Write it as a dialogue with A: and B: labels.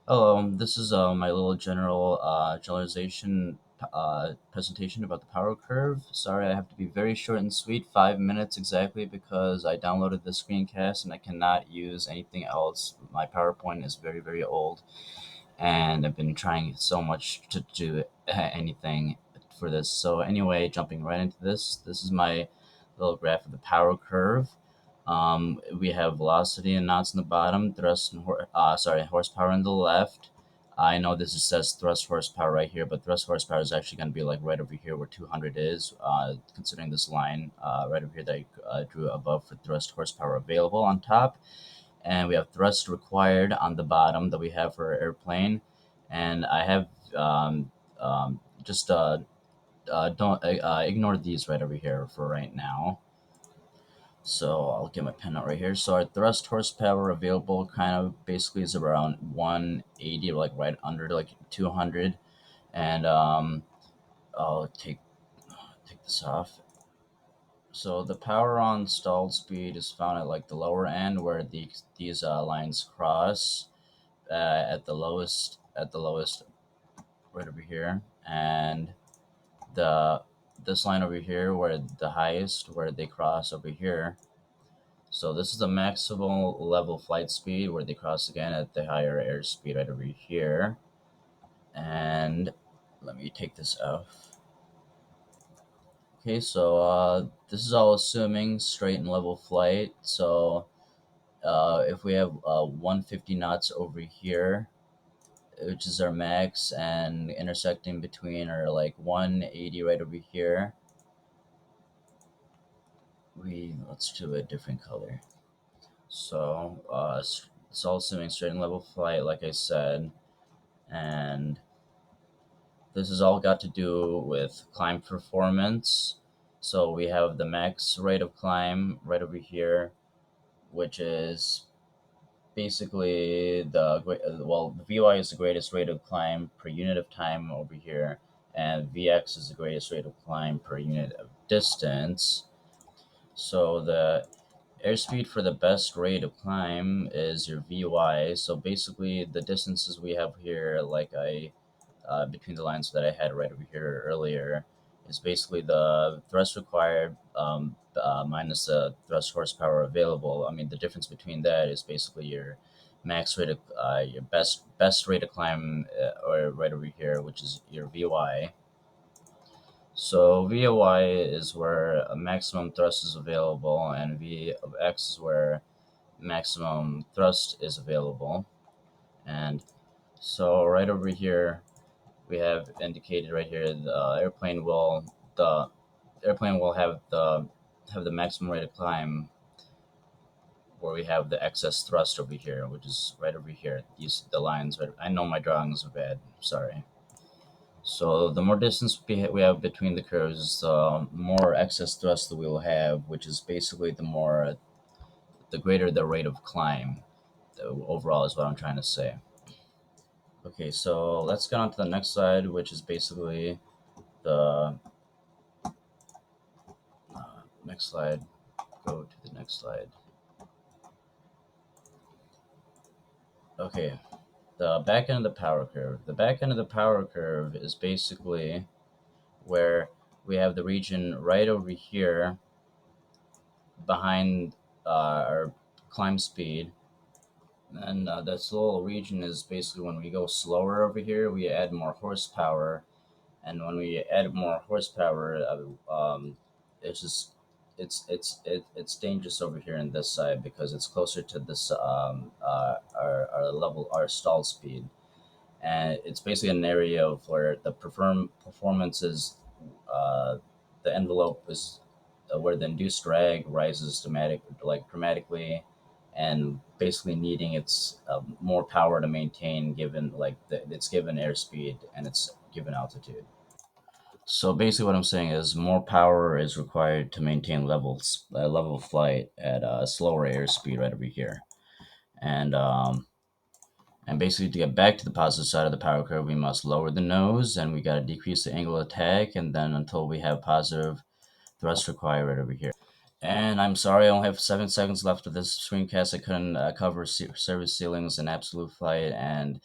A: Hello, this is my little generalization presentation about the power curve. Sorry, I have to be very short and sweet, 5 minutes exactly, because I downloaded the screencast and I cannot use anything else. My PowerPoint is very, very old, and I've been trying so much to do anything for this. So anyway, jumping right into this is my little graph of the power curve. We have velocity and knots in the bottom, thrust and horsepower on the left. I know this says thrust horsepower right here, but thrust horsepower is actually going to be like right over here where 200 is, considering this line right over here that I drew above for thrust horsepower available on top. And we have thrust required on the bottom that we have for our airplane. And I have just don't ignore these right over here for right now. So I'll get my pen out right here. So our thrust horsepower available kind of basically is around 180, like right under like 200. And I'll take this off. So the power on stalled speed is found at like the lower end where these lines cross at the lowest right over here, and the this line over here where the highest where they cross over here. So this is the maximal level flight speed where they cross again at the higher airspeed right over here. And let me take this off. Okay, so this is all assuming straight and level flight. So if we have 150 knots over here, which is our max, and intersecting between are like 180 right over here. Let's do a different color. So it's all assuming straight and level flight, like I said, and this has all got to do with climb performance. So we have the max rate of climb right over here, which is basically the VY is the greatest rate of climb per unit of time over here, and VX is the greatest rate of climb per unit of distance. So the airspeed for the best rate of climb is your VY. So basically, the distances we have here, like I between the lines that I had right over here earlier, is basically the thrust required minus the thrust horsepower available. I mean, the difference between that is basically your max rate of your best rate of climb, or right over here, which is your VY. So VY is where a maximum thrust is available, and V of X is where maximum thrust is available. And so right over here, we have indicated right here the airplane will have the maximum rate of climb where we have the excess thrust over here, which is right over here. The lines. Right, I know my drawings are bad. Sorry. So the more distance we have between the curves, the more excess thrust that we will have, which is basically the greater the rate of climb. Overall, is what I'm trying to say. Okay, so let's get on to the next slide, which is basically the next slide. Go to the next slide. Okay, the back end of the power curve. The back end of the power curve is basically where we have the region right over here behind our climb speed. And this little region is basically when we go slower over here, we add more horsepower. And when we add more horsepower, it's just it's dangerous over here in this side because it's closer to this our stall speed, and it's basically an area of where the performance is the envelope is where the induced drag rises dramatically, and basically needing its more power to maintain given its given airspeed and its given altitude. So basically, what I'm saying is more power is required to maintain level flight at a slower airspeed right over here, and basically to get back to the positive side of the power curve, we must lower the nose, and we got to decrease the angle of attack, and then until we have positive thrust required right over here. And I'm sorry, I only have 7 seconds left of this screencast. I couldn't cover service ceilings and absolute flight, and